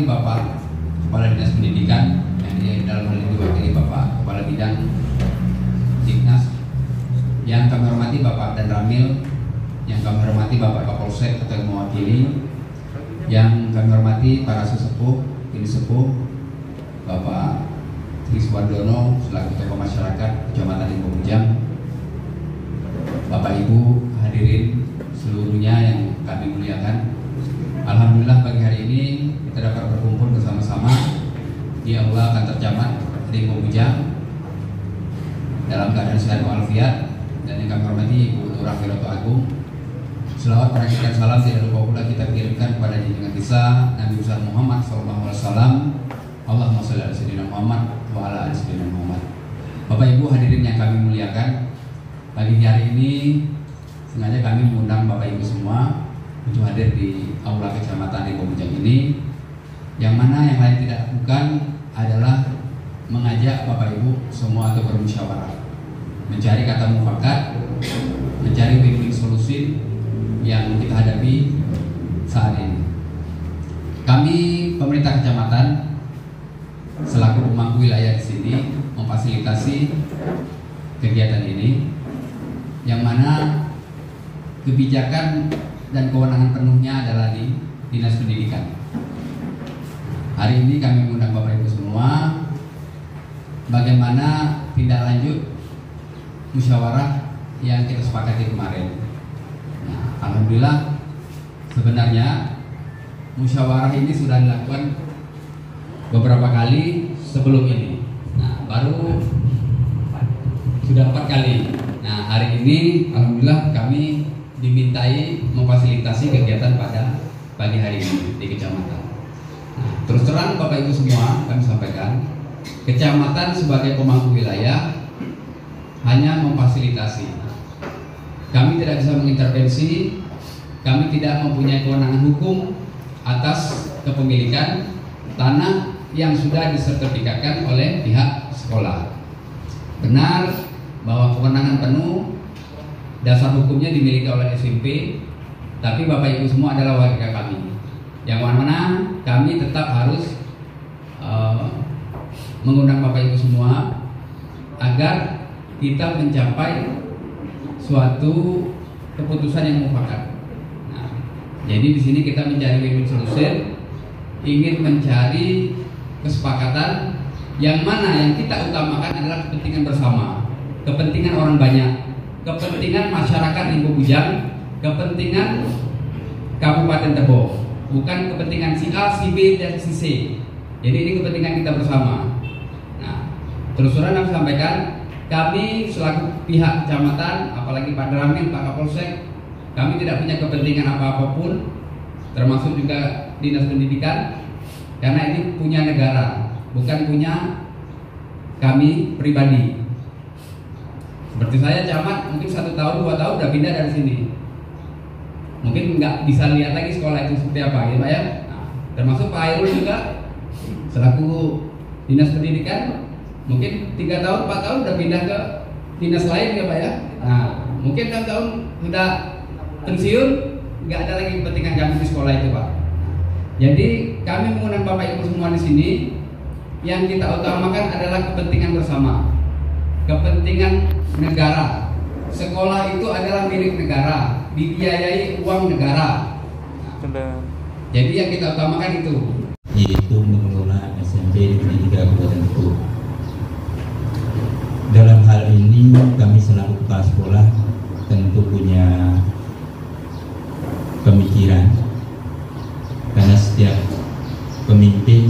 hormati Bapak Kepala Dinas Pendidikan yang dalam hal ini diwakili Bapak Kepala Bidang Dignas, yang kami hormati Bapak Dan Ramil, yang kami hormati Bapak Kapolsek atau yang mewakili, yang kami hormati para sesepuh, ini sepuh, Bapak Triswandono selaku tokoh masyarakat Kecamatan Limpo Bujang, Bapak Ibu hadirin seluruhnya yang kami muliakan. Alhamdulillah pagi hari ini kita dapat berkumpul bersama-sama di Aula Kantor Camat Limpo Bujang dalam keadaan sehat walafiat, dan yang kami hormati Ibu Lurah Wiroto Agung. Selawat dan salam tidak lupa pula kita kirimkan kepada junjungan kita Nabi besar Muhammad SAW. Allahumma sholli ala sayyidina Muhammad wa ala ali sayyidina Muhammad. Bapak Ibu hadirin yang kami muliakan, pagi hari ini sengaja kami mengundang Bapak Ibu semua untuk hadir di Aula Kecamatan Limpo Bujang ini, yang mana yang lain tidak bukan adalah mengajak Bapak Ibu semua untuk bermusyawarah, mencari kata mufakat, mencari win-win solusi yang kita hadapi saat ini. Kami pemerintah kecamatan selaku pemangku wilayah di sini memfasilitasi kegiatan ini, yang mana kebijakan dan kewenangan penuhnya adalah di Dinas Pendidikan. Hari ini kami mengundang Bapak Ibu semua bagaimana tindak lanjut musyawarah yang kita sepakati kemarin. Nah, alhamdulillah sebenarnya musyawarah ini sudah dilakukan beberapa kali sebelum ini. Nah, baru sudah 4 kali. Nah, hari ini alhamdulillah kami dimintai memfasilitasi kegiatan pada pagi hari ini di kecamatan. Nah, terus terang Bapak Ibu semua kami sampaikan, kecamatan sebagai pemangku wilayah hanya memfasilitasi. Kami tidak bisa mengintervensi, kami tidak mempunyai kewenangan hukum atas kepemilikan tanah yang sudah disertifikatkan oleh pihak sekolah. Benar bahwa kewenangan penuh dasar hukumnya dimiliki oleh SMP, tapi Bapak Ibu semua adalah warga kami, yang mana kami tetap harus mengundang Bapak Ibu semua agar kita mencapai suatu keputusan yang mufakat. Nah, jadi di sini kita mencari win-win solution, ingin mencari kesepakatan yang mana yang kita utamakan adalah kepentingan bersama, kepentingan orang banyak, kepentingan masyarakat Limpo Bujang, kepentingan Kabupaten Tebo, bukan kepentingan si A, si B, dan si C. Jadi ini kepentingan kita bersama. Nah, terus terang kami sampaikan, kami selaku pihak kecamatan, apalagi Pak Ramil, Pak Kapolsek, kami tidak punya kepentingan apa-apapun, termasuk juga Dinas Pendidikan, karena ini punya negara, bukan punya kami pribadi. Seperti saya camat, mungkin 1 tahun, 2 tahun udah pindah dari sini, mungkin nggak bisa lihat lagi sekolah itu seperti apa, ya Pak ya. Nah, termasuk Pak Hairul juga selaku Dinas Pendidikan, mungkin 3 tahun, 4 tahun udah pindah ke dinas lain ya Pak ya. Nah, mungkin 6 tahun sudah pensiun, nggak ada lagi kepentingan kami di sekolah itu Pak. Jadi kami mengundang Bapak Ibu semua di sini, yang kita utamakan adalah kepentingan bersama, kepentingan negara. Sekolah itu adalah milik negara, dibiayai uang negara. Nah, jadi yang kita utamakan itu, yaitu mengelola SMP di 3 Kabupaten Tebo. Dalam hal ini kami selaku kepala sekolah tentu punya pemikiran, karena setiap pemimpin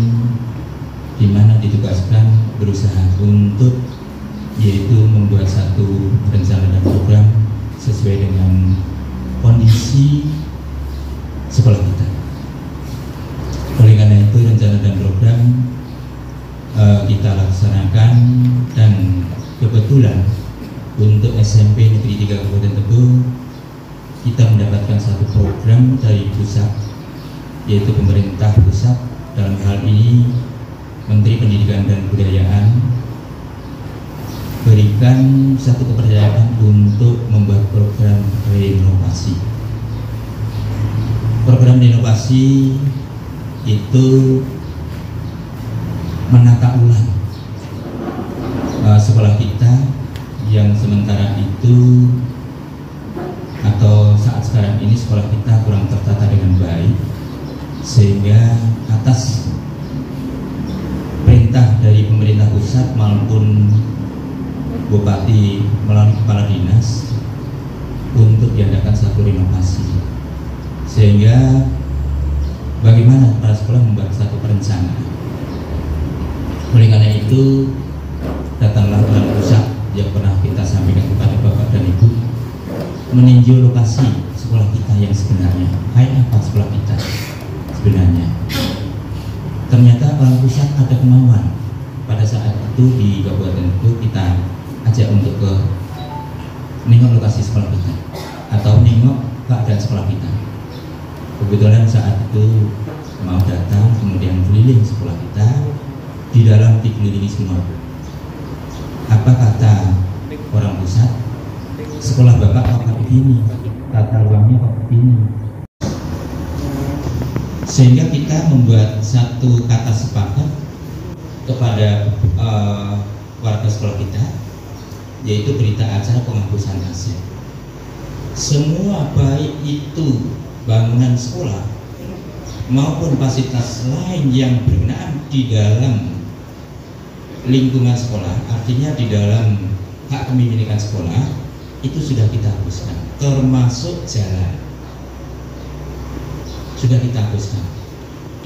di mana ditugaskan berusaha untuk yaitu membuat satu rencana dan program sesuai dengan kondisi sekolah kita. Oleh karena itu rencana dan program kita laksanakan, dan kebetulan untuk SMP Negeri 3 Kabupaten Tebo kita mendapatkan satu program dari pusat, yaitu pemerintah pusat, dalam hal ini Menteri Pendidikan dan Kebudayaan berikan satu kepercayaan untuk membuat program reinovasi. Program reinovasi itu menata ulang sekolah kita yang sementara itu atau saat sekarang ini sekolah kita kurang tertata dengan baik, sehingga atas perintah dari pemerintah pusat maupun Bupati melalui kepala dinas untuk diadakan satu renovasi, sehingga bagaimana kepala sekolah membuat satu perencanaan. Oleh karena itu datanglah kepala pusat yang pernah kita sampaikan kepada Bapak dan Ibu meninjau lokasi sekolah kita yang sebenarnya. Hai, apa sekolah kita sebenarnya? Ternyata kepala pusat ada kemauan pada saat itu di kabupaten itu kita ajak untuk ke nengok lokasi sekolah kita atau nengok keadaan sekolah kita. Kebetulan saat itu mau datang, kemudian keliling sekolah kita, di dalam dikelilingi semua. Apa kata orang pusat? Sekolah Bapak kok begini, tata ruangnya kok begini. Sehingga kita membuat satu kata sepakat kepada warga sekolah kita, yaitu berita acara penghapusan aset. Semua baik itu bangunan sekolah maupun fasilitas lain yang berkenaan di dalam lingkungan sekolah, artinya di dalam hak kepemilikan sekolah, itu sudah kita hapuskan, termasuk jalan sudah kita hapuskan.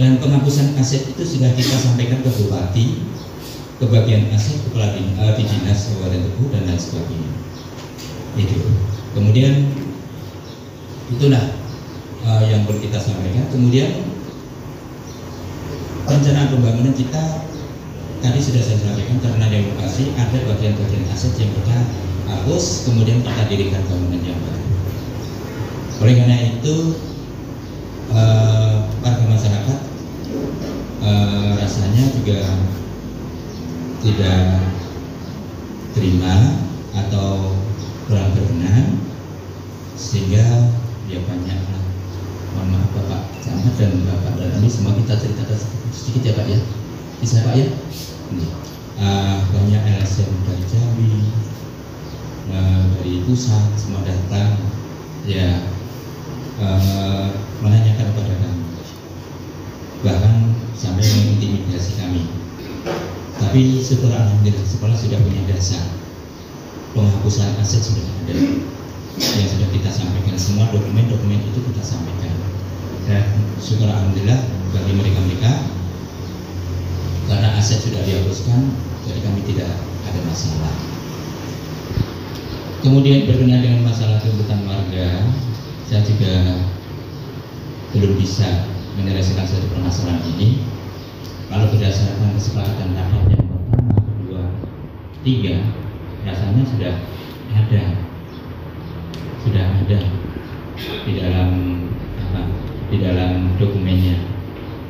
Dan penghapusan aset itu sudah kita sampaikan ke Bupati, ke bagian aset kepala di dinas Kabupaten Teguh dan lain sebagainya. Itu. Kemudian itulah yang perlu kita sampaikan. Kemudian rencana pembangunan kita tadi sudah saya sampaikan, karena di lokasi ada bagian-bagian aset yang kita hapus, kemudian kita dirikan bangunan yang baru. Oleh karena itu warga masyarakat rasanya juga tidak terima atau kurang berkenan, sehingga ya banyaklah, mohon maaf Bapak Camat dan Bapak dan ini semua kita ceritakan sedikit ya Pak ya, bisa Pak ya. Banyak LSM dari Jambi, dari pusat semua datang ya, menanyakan kepada kami, bahkan sampai mengintimidasi kami. Tapi setelah alhamdulillah sekolah sudah punya dasar, penghapusan aset sudah ada, yang sudah kita sampaikan, semua dokumen-dokumen itu kita sampaikan. Dan syukur alhamdulillah bagi mereka-mereka, karena aset sudah dihapuskan, jadi kami tidak ada masalah. Kemudian berkenaan dengan masalah tuntutan warga, saya juga belum bisa menyelesaikan satu permasalahan ini. Kalau berdasarkan kesepakatan rapat yang pertama, kedua, tiga, rasanya sudah ada di dalam dokumennya.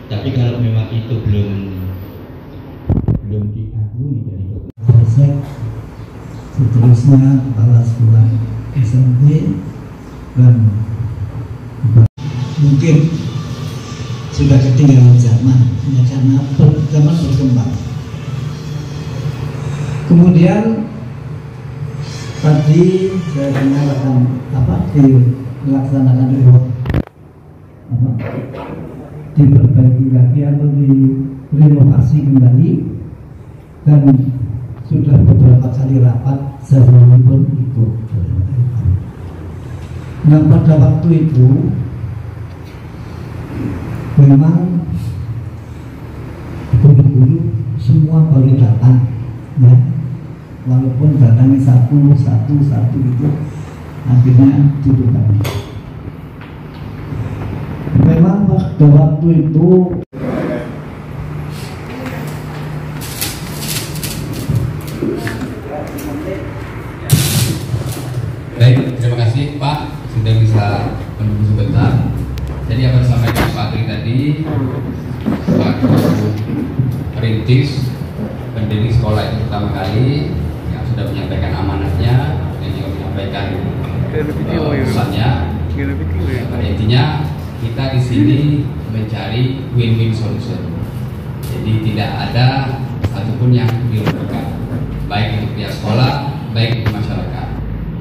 Tapi kalau memang itu belum diakui dari dokumen, seterusnya kepala sekolah SMP dan mungkin sudah ketinggalan zaman, ya, karena zaman berkembang. Kemudian tadi saya dengar akan dilaksanakan diperbaiki lagi atau direnovasi kembali, dan sudah beberapa kali rapat saya pun ikut. Nah, pada waktu itu memang guru-guru semua boleh datang, ya, walaupun datangnya satu itu akhirnya tutupan. Memang pada waktu itu baik, terima kasih Pak sudah bisa menunggu sebentar. Jadi apa yang disampaikan Pak Tri tadi, selaku perintis pendiri sekolah itu pertama kali yang sudah menyampaikan amanatnya dan juga menyampaikan pesannya. Pada intinya kita di sini mencari win-win solution. Jadi tidak ada maupun yang dirugikan, baik itu pihak sekolah, baik itu masyarakat.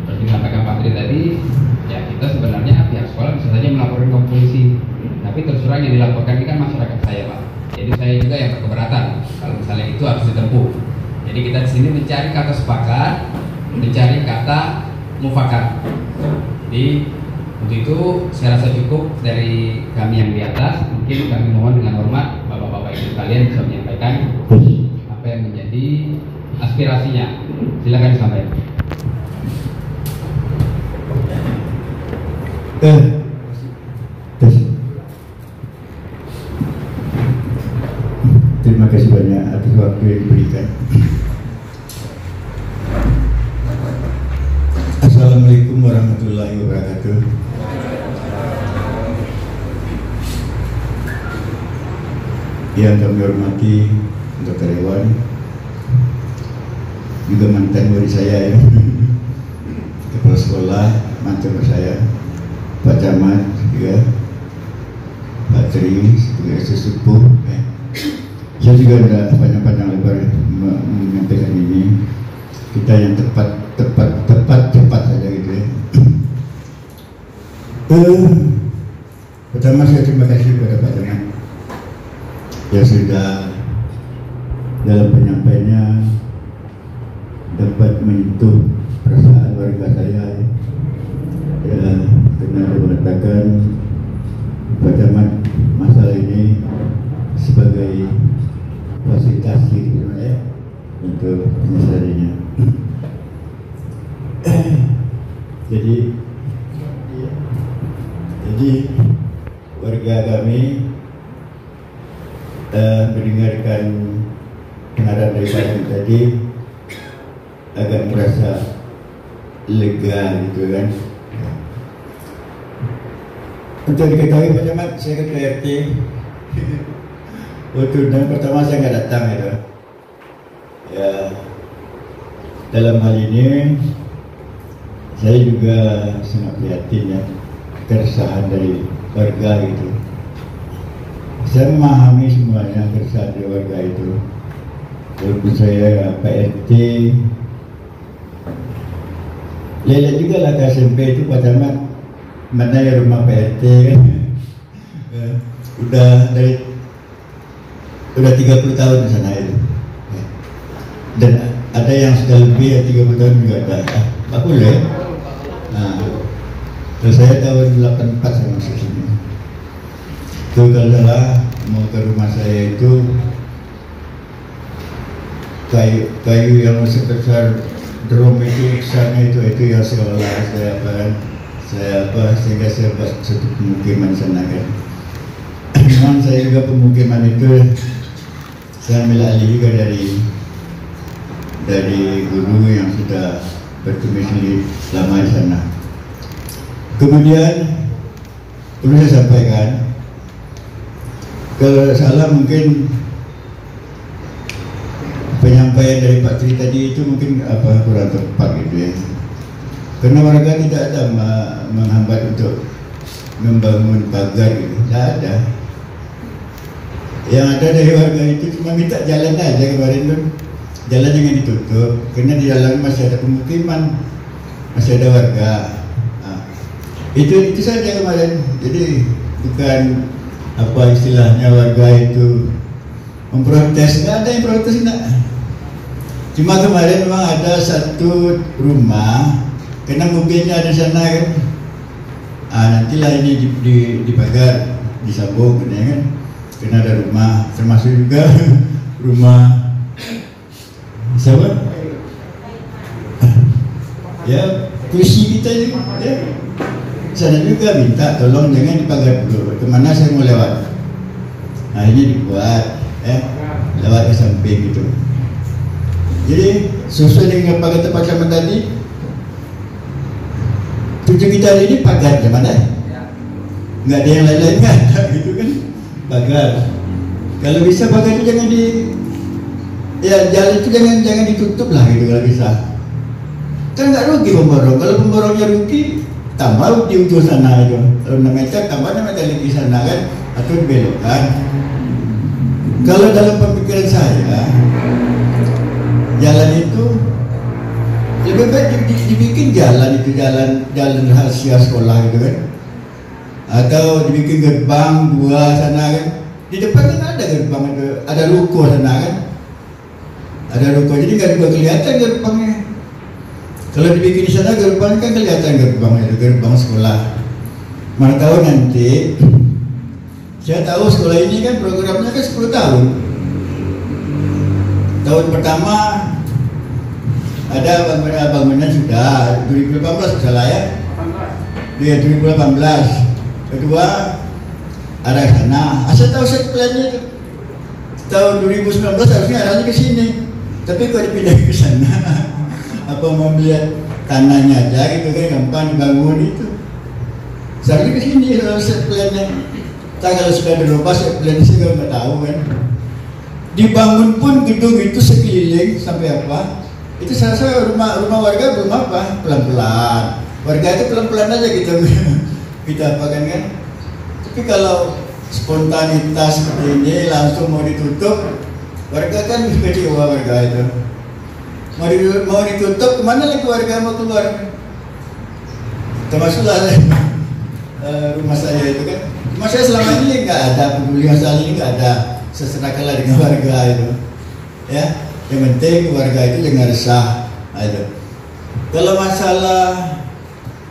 Seperti disampaikan Pak Tri tadi, ya kita sebenarnya pihak sekolah bisa saja melaporkan ke polisi, tapi terus terang yang dilaporkan ini kan masyarakat saya, Pak. Jadi saya juga yang berkeberatan kalau misalnya itu harus ditempuh. Jadi kita di sini mencari kata sepakat, mencari kata mufakat. Jadi untuk itu saya rasa cukup dari kami yang di atas. Mungkin kami mohon dengan hormat bapak-bapak ibu sekalian bisa menyampaikan apa yang menjadi aspirasinya. Silakan disampaikan. Terima kasih banyak atas waktu yang diberikan. Assalamualaikum warahmatullahi wabarakatuh. Yang kami hormati Dr. Dewan, juga mantan murid saya ya, kepala sekolah mantan saya, Pak Camat juga, Pak Tri sebagai sesepuh. Saya juga sudah panjang-panjang lebar menyampaikan ini. Kita yang tepat saja gitu ya. Pertama saya terima kasih kepada Pak Camat yang sudah dalam penyampaiannya dapat menyentuh perasaan warga saya ya, karena dia mengatakan Pak Camat masalah ini sebagai fasilitasi ya, untuk penyelesaiannya. Jadi warga kami mendengarkan pengarang dari Pak Camat tadi agak merasa lega gitu kan. Untuk diketahui Pak Camat, saya ketua RT. Waktu dan pertama saya nggak datang itu. Ya, dalam hal ini saya juga sangat prihatin ya, keresahan dari warga itu. Saya memahami semuanya keresahan dari warga itu. Walaupun saya Pak RT, lihat juga lah ke SMP itu Pak Camat, mana ya rumah Pak RT kan. Udah 30 tahun di sana itu. Dan ada yang sudah lebih ya 30 tahun juga ada. Pak boleh. Nah, terus saya tahun 84 saya masuk sini. Itu kalau salah mau ke rumah saya itu kayu yang sebesar drum itu sana itu yang sekolah saya sehingga saya buat satu pemukiman sana kan. Memang saya juga pemukiman itu saya ambil alih juga dari guru yang sudah berdomisili lama di sana. Kemudian perlu saya sampaikan, kalau salah mungkin penyampaian dari Pak Tri tadi itu mungkin kurang tepat gitu ya. Karena warga tidak ada menghambat untuk membangun pagar gitu, tidak ada. Yang ada dari warga itu cuma minta jalan aja kemarin tuh, jalan jangan ditutup, karena di dalam masih ada pemukiman, masih ada warga. Nah, itu saja kemarin. Jadi bukan apa istilahnya warga itu memprotes, nggak ada yang protes nggak. Cuma kemarin memang ada satu rumah, karena mobilnya ada di sana kan. Nantilah ini dipagar, disambung kan. Karena ada rumah, termasuk juga rumah siapa? Ya, kursi kita ini ya. Sana juga minta tolong jangan dipagar dulu. Kemana saya mau lewat? Nah ini dibuat, lewat ke samping gitu. Jadi sesuai dengan pagar tempat Camat tadi, tujuh kita ini pagar zaman dah. Nggak ada yang lain-lain kan, gitu kan? Pagar. Kalau bisa pagar itu jangan jalan itu jangan ditutup lah gitu kalau bisa. Kan nggak rugi pemborong. Kalau pemborongnya rugi, tambah di ujung sana itu. Kalau 6 meter tambah 6 meter lagi sana kan, atau dibelokkan. Kalau dalam pemikiran saya, jalan itu lebih baik dibikin jalan itu, jalan rahasia sekolah gitu kan, atau dibikin gerbang 2 sana kan. Di depan kan ada gerbang, ada ruko sana kan, ada ruko, jadi nggak juga kelihatan gerbangnya. Kalau dibikin di sana gerbang kan kelihatan gerbang itu, gerbang sekolah. Mana tahu nanti, saya tahu sekolah ini kan programnya kan 10 tahun. Tahun pertama ada bangunan sudah 2018 salah ya. Dia 2018. Kedua arah sana. Asal tahu set plannya itu. Tahun 2019 harusnya arahnya ke sini. Tapi kok dipindah ke sana? Apa mau lihat tanahnya aja gitu kan, gampang dibangun itu. Seharusnya ke sini kalau set plannya. Kalau sudah dirubah set plan saya nggak tahu kan. Dibangun pun gedung itu sekeliling sampai apa? Itu saya rumah warga belum apa, pelan-pelan. Warga itu pelan-pelan aja kita apa kan. Tapi kalau spontanitas seperti ini langsung mau ditutup, warga kan kecewa warga itu. Mau ditutup, kemana lagi warga mau keluar? Termasuklah rumah saya itu kan. Rumah saya selama ini nggak ada peduli masalah ini, nggak ada. Seserahkanlah dengan warga itu, ya. Yang penting warga itu jangan resah. Itu. Kalau masalah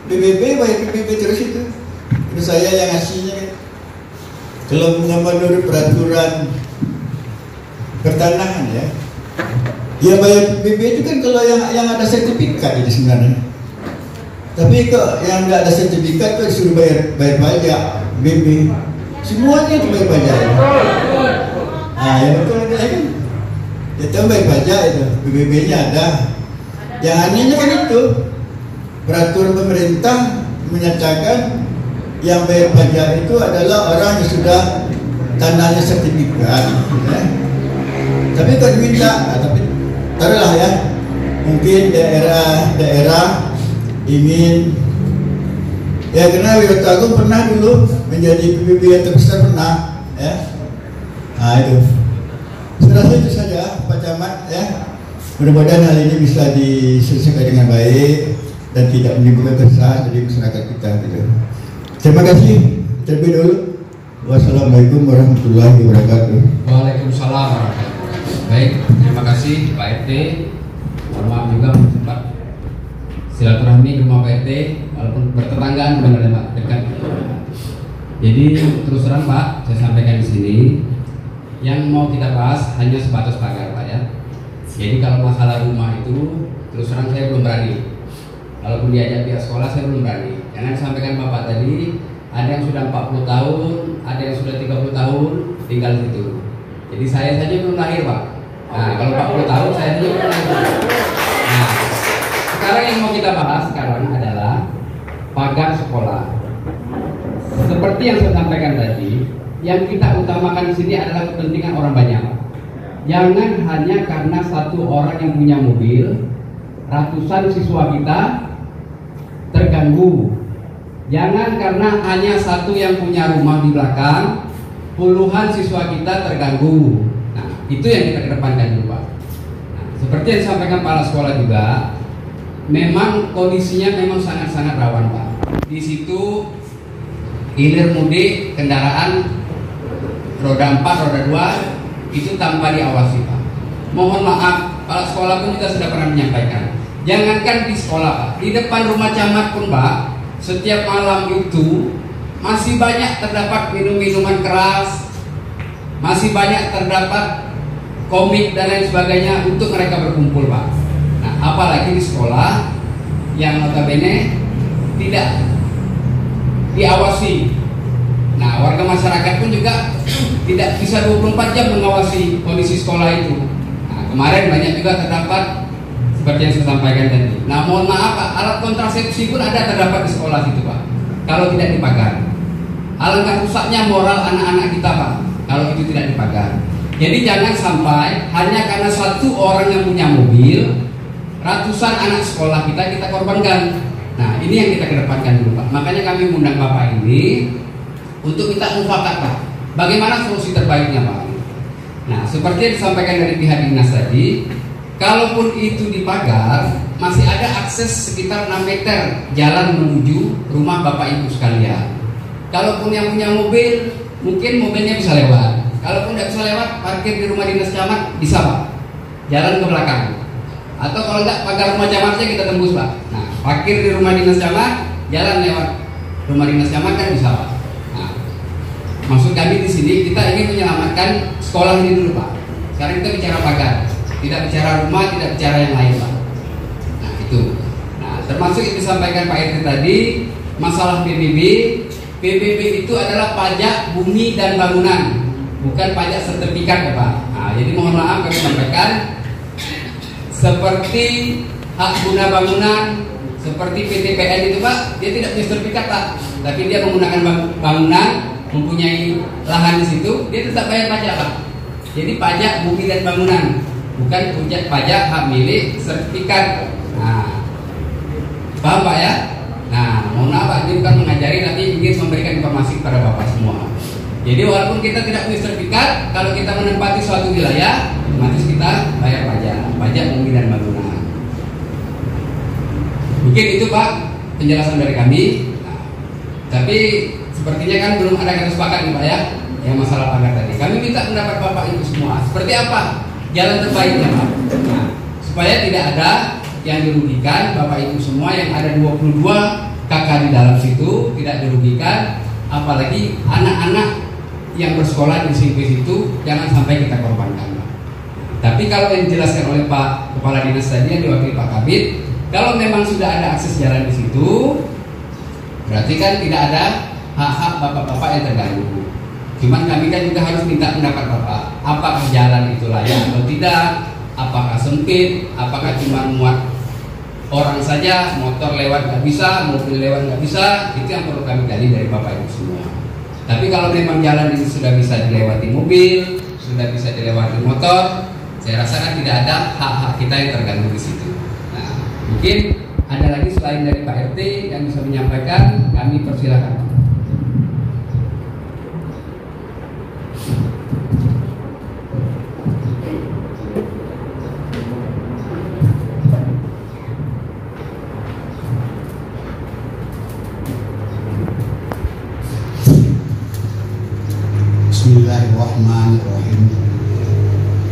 PBB, bayar PBB terus itu saya yang ngasihnya kan. Kalau menurut peraturan pertanahan ya, bayar PBB itu kan kalau yang ada sertifikat itu sebenarnya. Tapi kok yang nggak ada sertifikat tuh disuruh bayar pajak PBB, semuanya itu bayar pajak. Nah, ya betul kan? Itu bayar pajak itu, PBB-nya ada. Yang anehnya kan itu peraturan pemerintah menyatakan yang bayar pajak itu adalah orang yang sudah tanahnya sertifikat. Ya. Tapi kalau diminta, tapi taruhlah ya, mungkin daerah ingin ya, karena Wiyoto Agung pernah dulu menjadi PBB yang terbesar pernah, ya. Nah itu, saya rasa itu saja Pak Camat ya. Mudah-mudahan hal ini bisa diselesaikan dengan baik dan tidak menimbulkan keresahan dari masyarakat kita gitu. Terima kasih. Terlebih dulu. Wassalamualaikum warahmatullahi wabarakatuh. Waalaikumsalam warahmatullahi wabarakatuh. Baik, terima kasih Pak RT. Mohon maaf juga sempat silaturahmi ke rumah Pak RT walaupun bertetanggaan benar dekat. Jadi terus terang Pak, saya sampaikan di sini yang mau kita bahas hanya sebatas pagar Pak ya. Jadi kalau masalah rumah itu terus terang saya belum berani. Walaupun diajak pihak sekolah saya belum berani. Karena disampaikan Bapak tadi ada yang sudah 40 tahun, ada yang sudah 30 tahun tinggal di situ. Jadi saya saja belum lahir Pak. Nah kalau 40 tahun saya saja belum lahir. Nah sekarang yang mau kita bahas sekarang adalah pagar sekolah. Seperti yang saya sampaikan tadi, yang kita utamakan di sini adalah kepentingan orang banyak. Jangan hanya karena satu orang yang punya mobil, ratusan siswa kita terganggu. Jangan karena hanya satu yang punya rumah di belakang, puluhan siswa kita terganggu. Nah, itu yang kita kedepankan dulu Pak. Nah, seperti yang disampaikan kepala sekolah juga, memang kondisinya memang sangat-sangat rawan Pak. Di situ hilir mudik kendaraan roda 4, roda 2 itu tanpa diawasi Pak. Mohon maaf, kepala sekolah pun kita sudah pernah menyampaikan. Jangankan di sekolah Pak, di depan rumah camat pun Pak, setiap malam itu masih banyak terdapat minum-minuman keras, masih banyak terdapat komik dan lain sebagainya untuk mereka berkumpul Pak. Nah, apalagi di sekolah yang notabene tidak diawasi. Nah, warga masyarakat pun juga tidak bisa 24 jam mengawasi kondisi sekolah itu. Nah, kemarin banyak juga terdapat seperti yang saya sampaikan tadi. Nah, mohon maaf Pak, alat kontrasepsi pun ada terdapat di sekolah itu Pak. Kalau tidak dipagar, alangkah rusaknya moral anak-anak kita Pak. Kalau itu tidak dipagar. Jadi jangan sampai hanya karena satu orang yang punya mobil, ratusan anak sekolah kita korbankan. Nah, ini yang kita kedepankan dulu Pak. Makanya kami mengundang Bapak ini untuk kita mufakat Pak. Bagaimana solusi terbaiknya Pak? Nah, seperti yang disampaikan dari pihak dinas tadi, Kalaupun itu dipagar, masih ada akses sekitar 6 meter jalan menuju rumah Bapak Ibu sekalian. Kalaupun yang punya mobil, mungkin mobilnya bisa lewat. Kalaupun tidak bisa lewat, parkir di rumah dinas camat bisa Pak, jalan ke belakang. Atau kalau enggak, pagar rumah camatnya kita tembus Pak. Nah, parkir di rumah dinas camat, jalan lewat rumah dinas camat kan bisa Pak. Nah, maksud kami di sini kita ingin menyelamatkan sekolah ini dulu Pak. Sekarang kita bicara pagar, tidak bicara rumah, tidak bicara yang lain Pak. Nah itu. Nah termasuk yang disampaikan Pak RT tadi, masalah PBB. PBB itu adalah pajak bumi dan bangunan, bukan pajak sertifikat ya Pak. Nah, jadi mohon maaf kami sampaikan, seperti hak guna bangunan, seperti PTPN itu Pak, dia tidak punya sertifikat Pak, tapi dia menggunakan bangunan, mempunyai lahan di situ, dia tetap bayar pajak Pak. Jadi pajak bumi dan bangunan, bukan pajak hak milik sertifikat. Nah, paham Pak ya? Nah, mohon maaf Pak, ini bukan mengajari, tapi ingin memberikan informasi kepada Bapak semua. Jadi walaupun kita tidak punya sertifikat, kalau kita menempati suatu wilayah, otomatis kita bayar pajak bumi dan bangunan. Mungkin itu Pak penjelasan dari kami. Nah, tapi sepertinya kan belum ada kata sepakat nih Pak ya, yang masalah pagar tadi. Kami minta pendapat Bapak Ibu semua. Seperti apa jalan terbaiknya Pak? Nah, supaya tidak ada yang dirugikan, Bapak Ibu semua yang ada 22 kakak di dalam situ tidak dirugikan, apalagi anak-anak yang bersekolah di situ jangan sampai kita korbankan Pak. Tapi kalau yang dijelaskan oleh Pak Kepala Dinas tadi yang diwakili Pak Kabid, kalau memang sudah ada akses jalan di situ, berarti kan tidak ada hak-hak bapak-bapak yang terganggu. Cuman kami kan juga harus minta pendapat Bapak, apakah jalan itu layak atau tidak, apakah sempit, apakah cuma muat orang saja, motor lewat nggak bisa, mobil lewat nggak bisa, itu yang perlu kami gali dari Bapak Ibu semua. Tapi kalau memang jalan ini sudah bisa dilewati mobil, sudah bisa dilewati motor, saya rasa kan tidak ada hak-hak kita yang terganggu di situ. Nah, mungkin ada lagi selain dari Pak RT yang bisa menyampaikan, kami persilakan. Bismillahirrahmanirrahim.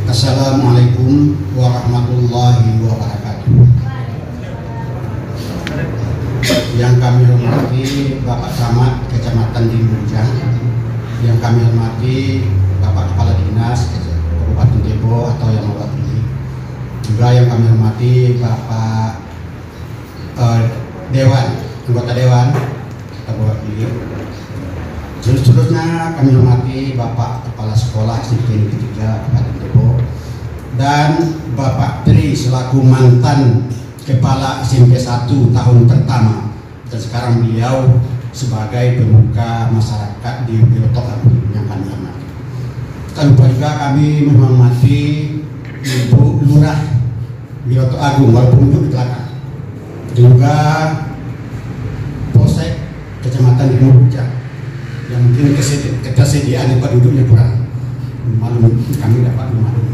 Assalamualaikum warahmatullahi wabarakatuh. Yang kami hormati Bapak Camat Kecamatan Dimurjang, yang kami hormati Bapak Kepala Dinas Kabupaten Depok atau yang mewakili, juga yang kami hormati Bapak anggota Dewan atau mewakili. Seterusnya kami hormati Bapak Kepala Sekolah SMP Negeri 3 Kabupaten Depok dan Bapak Tri selaku mantan Kepala SMP 1 tahun pertama dan sekarang beliau sebagai pemuka masyarakat di Wiroto Agung yang kami hormati. Tak lupa juga kami menghormati Ibu Lurah Wiroto Agung walaupun itu di belakang, juga Polsek Kecamatan Dimurjang yang mungkin ketersediaan penduduknya kurang, maklum kami dapat memaklumi.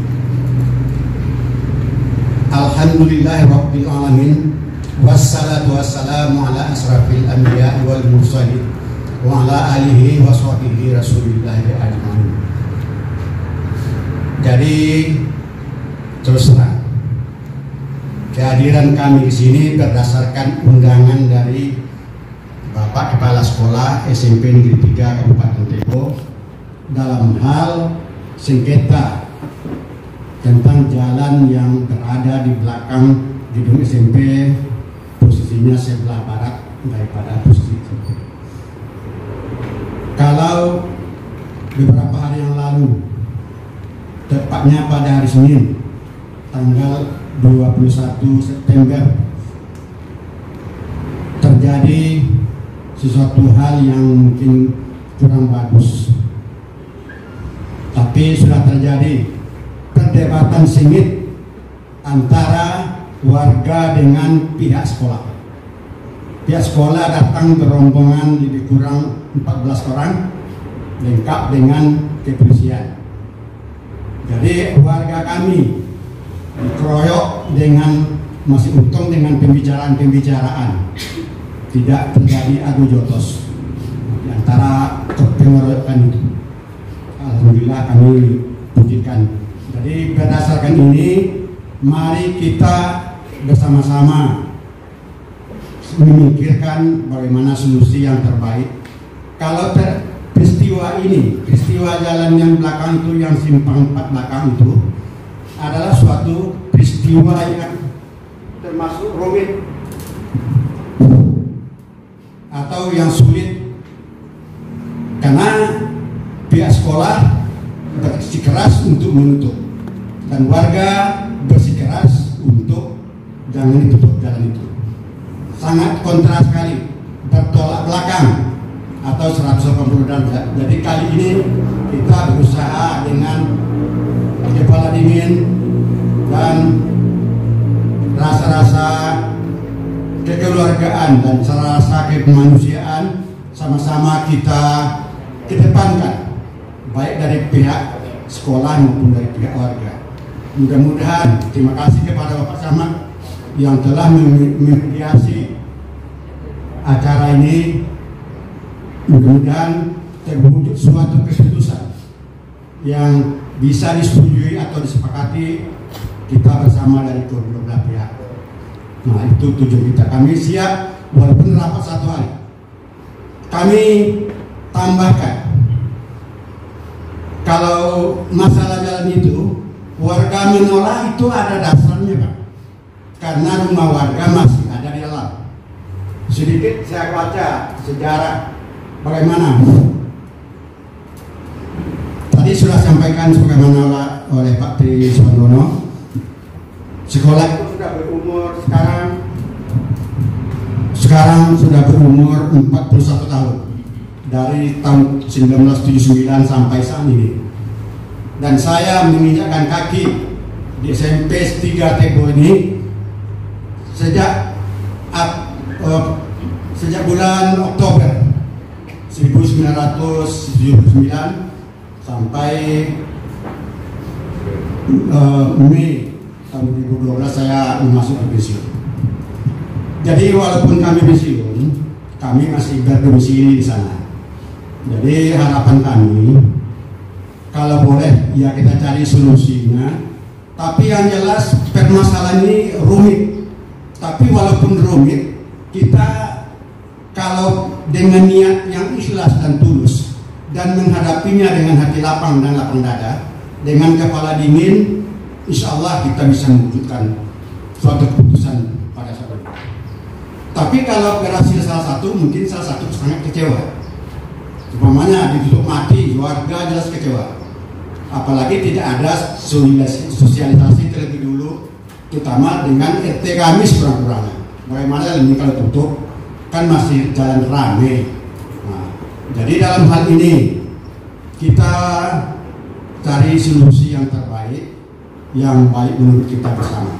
Alhamdulillahirabbil alamin, wassalatu wassalamu ala asrafil anbiya wal mursalin wa ala alihi wa sahbihi rasulillahi ajmain. Jadi terus terang, kehadiran kami di sini berdasarkan undangan dari Bapak Kepala Sekolah SMP Negeri 3 Kabupaten Depok dalam hal sengketa tentang jalan yang berada di belakang gedung SMP, posisinya sebelah barat daripada posisi SMP. Kalau beberapa hari yang lalu, tepatnya pada hari Senin tanggal 21 September, terjadi sesuatu hal yang mungkin kurang bagus, tapi sudah terjadi perdebatan sengit antara warga dengan pihak sekolah. Pihak sekolah datang berombongan lebih kurang 14 orang, lengkap dengan kepolisian. Jadi warga kami Keroyok dengan masih untung dengan pembicaraan-pembicaraan, tidak terjadi adu jotos di antara pengeroyokan itu. Alhamdulillah kami pujikan. Jadi berdasarkan ini, mari kita bersama-sama memikirkan bagaimana solusi yang terbaik. Kalau peristiwa ini, peristiwa jalan yang belakang itu, yang simpang 4 belakang itu adalah suatu peristiwa yang termasuk rumit atau yang sulit, karena pihak sekolah bersikeras untuk menutup dan warga bersikeras untuk jangan ditutup jalan itu. Sangat kontra sekali, bertolak belakang atau 180 derajat. Jadi kali ini kita berusaha dengan kepala dingin dan rasa-rasa kekeluargaan dan rasa kemanusiaan sama-sama kita kedepankan, baik dari pihak sekolah maupun dari pihak warga. Mudah-mudahan, terima kasih kepada Bapak Camat yang telah memediasi acara ini. Mudah-mudahan terwujud suatu keputusan yang bisa disetujui atau disepakati kita bersama dari kedua belah pihak. Nah, itu tujuan kita. Kami siap walaupun rapat 1 hari. Kami tambahkan, kalau masalah jalan itu warga menolak, itu ada dasarnya, Pak. Karena rumah warga masih ada di dalam. Sedikit saya baca sejarah bagaimana. Tadi sudah sampaikan sebagaimana oleh Pak Tri Suwandono, sekolah itu sudah berumur sekarang sudah berumur 41 tahun dari tahun 1979 sampai saat ini. Dan saya menginjakkan kaki di SMP 3 Tebo ini sejak bulan Oktober 1979 sampai Mei tahun 2012 saya masuk pensiun. Jadi walaupun kami pensiun, kami masih berdomisili di sana. Jadi harapan kami, kalau boleh ya kita cari solusinya. Tapi yang jelas permasalahan ini rumit. Tapi walaupun rumit, kita kalau dengan niat yang ikhlas dan tulus dan menghadapinya dengan hati lapang dan lapang dada, dengan kepala dingin, insya Allah kita bisa mewujudkan suatu keputusan pada saat itu. Tapi kalau berhasil salah satu, mungkin salah satu sangat kecewa. Umpamanya ditutup mati, warga jelas kecewa. Apalagi tidak ada sosialisasi terlebih dulu, terutama dengan RT kami sekurang-kurangnya. Bagaimana ini kalau tutup, kan masih jalan ramai. Nah, jadi dalam hal ini kita cari solusi yang terbaik, yang baik menurut kita bersama.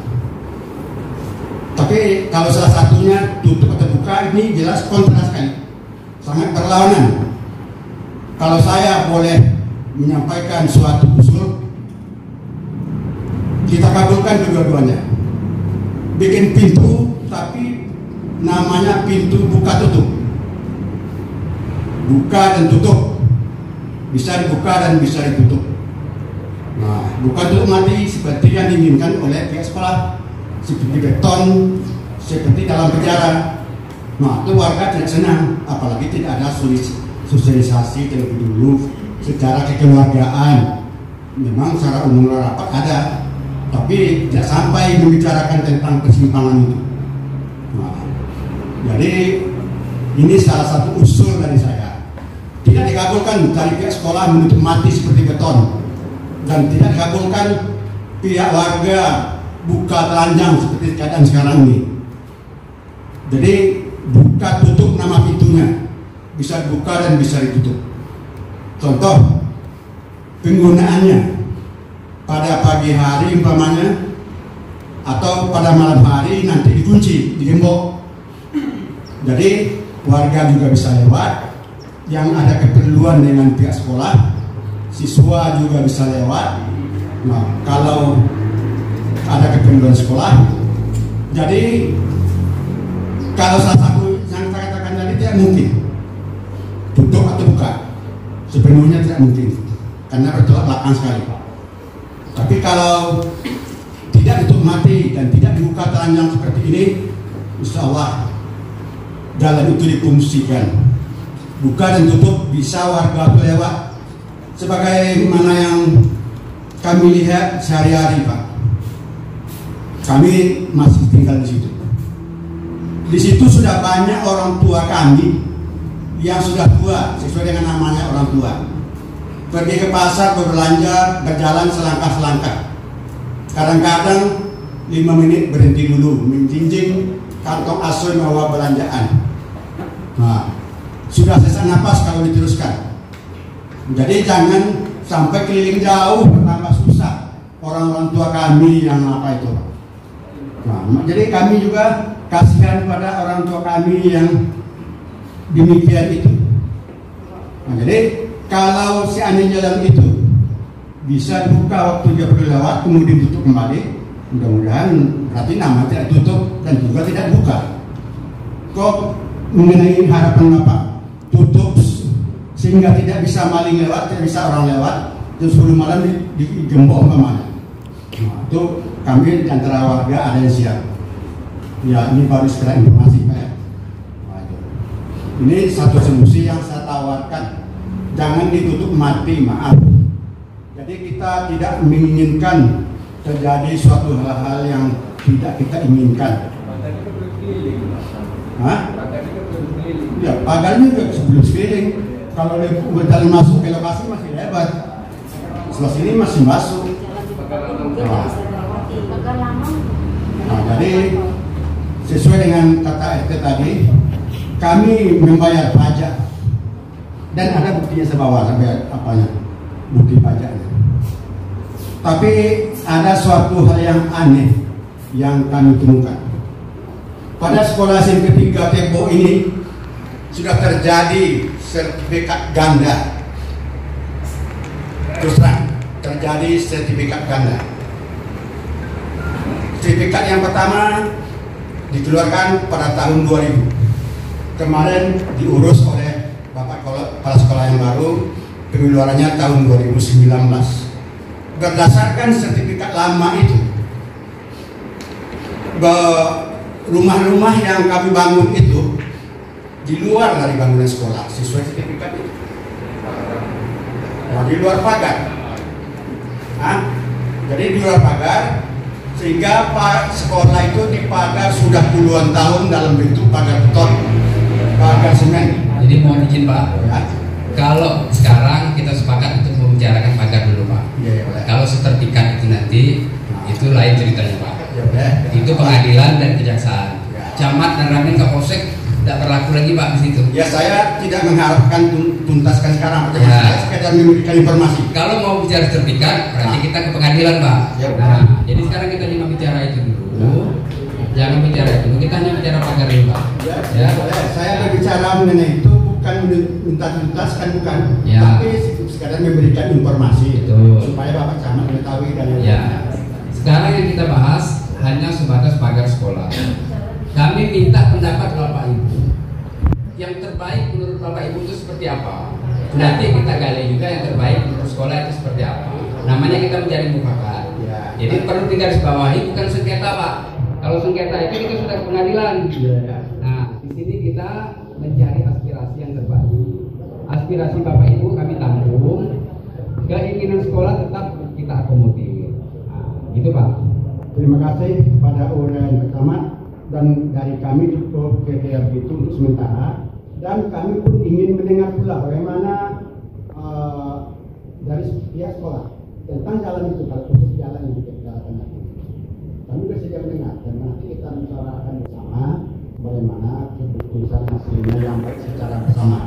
Tapi kalau salah satunya tutup atau buka, ini jelas kontra sekali, sangat berlawanan. Kalau saya boleh menyampaikan suatu usul, kita kabulkan kedua-duanya. Bikin pintu, tapi namanya pintu buka tutup. Buka dan tutup, bisa dibuka dan bisa ditutup. Nah, buka tutup mati seperti yang diinginkan oleh pihak sekolah, seperti beton, seperti dalam penjara. Nah, itu warga tidak senang, apalagi tidak ada sosialisasi terlebih dulu secara kekeluargaan. Memang secara umum rapat ada, tapi tidak sampai membicarakan tentang persimpangan itu. Nah, jadi ini salah satu usul dari saya. Tidak dikabulkan dari pihak sekolah menutup mati seperti beton, dan tidak dikabulkan pihak warga buka telanjang seperti keadaan sekarang ini. Jadi buka tutup nama pintunya, bisa dibuka dan bisa ditutup. Contoh penggunaannya pada pagi hari umpamanya, atau pada malam hari nanti dikunci, digembok. Jadi warga juga bisa lewat, yang ada keperluan dengan pihak sekolah, siswa juga bisa lewat. Nah, kalau ada kependudukan sekolah. Jadi kalau salah satu yang saya katakan tadi tidak mungkin tutup atau buka, sepenuhnya tidak mungkin karena bertolak belakang sekali. Tapi kalau tidak tutup mati dan tidak dibuka telanjang seperti ini, insya Allah jalan itu difungsikan. Buka dan tutup bisa warga lewat sebagaimana yang kami lihat sehari-hari, Pak. Kami masih tinggal di situ. Di situ sudah banyak orang tua kami yang sudah tua, sesuai dengan namanya orang tua. Pergi ke pasar berbelanja, berjalan selangkah-selangkah. Kadang-kadang 5 menit berhenti dulu, menjinjing kantong asoy bawa belanjaan. Nah, sudah sesak napas kalau diteruskan. Jadi jangan sampai keliling jauh, bertambah susah orang-orang tua kami yang apa itu. Nah, jadi kami juga kasihan pada orang tua kami yang demikian itu. Nah, jadi kalau seandainya jalan itu bisa dibuka waktu dia perlu lewat, kemudian tutup kembali, mudah-mudahan berarti nama tidak tutup dan juga tidak buka. Kok mengenai harapan Bapak tutup sehingga tidak bisa maling lewat, tidak bisa orang lewat, terus 10 malam digembok umpamanya. Nah, itu kami di antara warga ada yang siap. Ya, ini baru sekedar informasi, Pak. Nah, ini satu solusi yang saya tawarkan. Jangan ditutup mati, maaf. Jadi kita tidak menginginkan terjadi suatu hal-hal yang tidak kita inginkan. Hah? Ya, pagarnya juga sebelum sekeliling. Kalau berjalan masuk ke lokasi masih lebar. Sebelah sini masih masuk. Nah, jadi sesuai dengan kata RT tadi, kami membayar pajak dan ada buktinya saya bawa sampai apanya, bukti pajaknya. Tapi ada suatu hal yang aneh yang kami temukan. Pada sekolah SMP 3 Tebo ini sudah terjadi sertifikat ganda. Terus terang, terjadi sertifikat ganda. Sertifikat yang pertama dikeluarkan pada tahun 2000. Kemarin diurus oleh Bapak Kepala Sekolah yang baru, pengeluarannya tahun 2019. Berdasarkan sertifikat lama itu, rumah-rumah yang kami bangun itu di luar dari bangunan sekolah sesuai sertifikat itu. Nah, di luar pagar. Nah, jadi di luar pagar, sehingga sekolah itu dipagar sudah puluhan tahun dalam bentuk pagar beton, pagar semen. Jadi mohon izin Pak, ya. Kalau sekarang kita sepakat untuk membicarakan pagar dulu Pak. Ya, ya, kalau sertifikat itu nanti itu lain ceritanya Pak. Ya, itu pengadilan dan kejaksaan. Ya. Camat dan Ramil Kapolsek tidak berlaku lagi Pak di situ. Ya, saya tidak mengharapkan tuntaskan sekarang, ya. Saya sekedar memberikan informasi. Kalau mau bicara sertifikat, berarti kita ke pengadilan Pak. Ya, nah, jadi sekarang kita cuma bicara itu dulu. Jangan bicara itu, kita hanya bicara pagar dulu Pak. Ya. Saya berbicara mengenai itu bukan minta tuntaskan, bukan. Ya. Tapi sekadar memberikan informasi. Betul. Supaya Bapak Camat mengetahui dan ya. Sekarang yang kita bahas hanya sebatas pagar sekolah. Kami minta pendapat Bapak Ibu. Yang terbaik menurut Bapak Ibu itu seperti apa? Nanti kita gali juga yang terbaik menurut sekolah itu seperti apa. Namanya kita mencari mufakat. Ya. Jadi perlu digarisbawahi bukan sengketa Pak. Kalau sengketa itu kita sudah ke pengadilan. Ya. Nah, di sini kita mencari aspirasi yang terbaik. Aspirasi Bapak Ibu kami tampung. Keinginan sekolah tetap kita akomodir. Nah, gitu Pak. Terima kasih kepada uraian pertama dan dari kami cukup kira-kira begitu untuk sementara, dan kami pun ingin mendengar pula bagaimana dari pihak sekolah tentang jalan itu, kalau khusus jalan yang kita bicarakan nanti. Kami bersedia mendengar dan nanti kita bicarakan bersama bagaimana keputusan hasilnya yang baik secara bersama.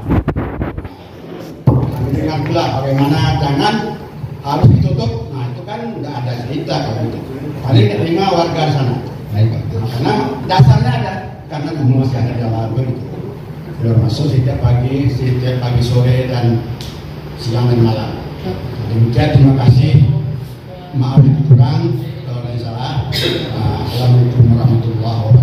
Kami dengar pula bagaimana jangan harus ditutup. Nah, itu kan nggak ada cerita kalau itu. Paling terima warga di sana. Baik Pak. Nah, karena dasarnya ada, karena kamu masih ada jalan itu. Sudah masuk setiap pagi, sore dan siang dan malam. Demikian, terima kasih. Maaf kurang kalau ada yang salah. Assalamualaikum warahmatullahi wabarakatuh.